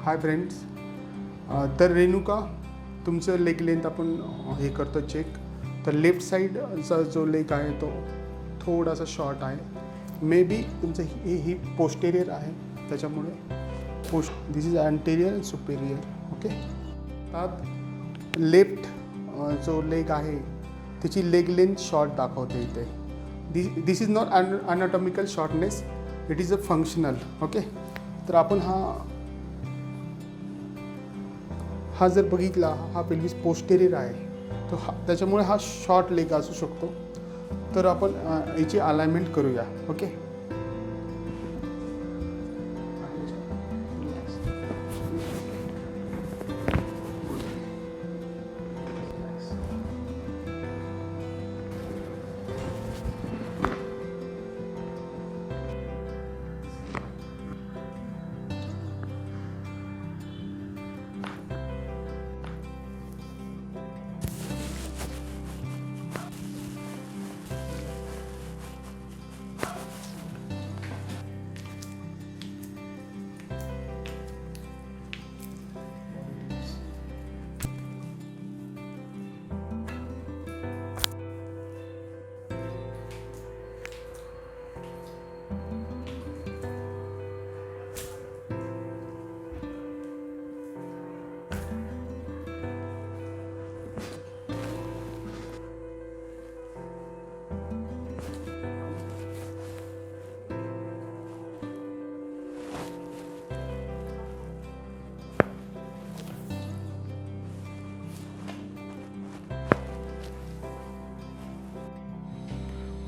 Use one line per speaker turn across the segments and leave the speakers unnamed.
Hi friends. तर रेणुका, तुमचं leg length आपण हे करतो चेक. तर लेफ्ट साईडचा जो लेग आहे तो थोडासा शॉर्ट आहे. मे बी तुमचं ही पोस्टेरियर आहे, त्याच्यामुळे this is anterior and superior. Okay. त्यात लेफ्ट जो लेग आहे त्याची लेग लेंथ शॉर्ट दाखवते इथे. This is not anatomical shortness, it is a functional. Okay. तर आपण हा जर बघितला, हा पेल्विस पोस्टेरियर आहे, तो त्याच्यामुळे हा शॉर्ट लेग असू शकतो. तर आपण याची अलाइनमेंट करूया. ओके.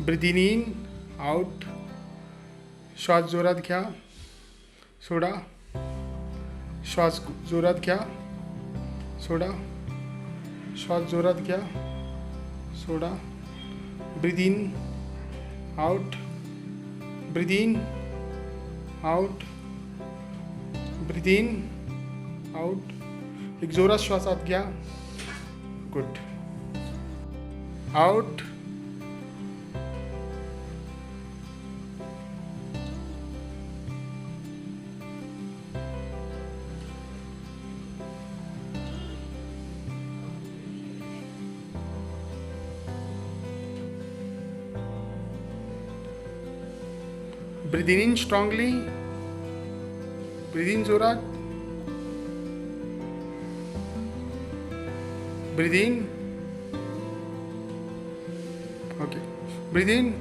Breathing in, out. श्वास जोरात घ्या, सोडा. श्वास जोरात घ्या, सोडा. श्वास जोरात घ्या, soda. Breathe in, out. Breathe in, out. Breathe in, out. एक जोरात श्वास आत घ्या. Good. Out. Breathe in strongly. Breathe in जोरात. Breathe in. Okay. Breathe in.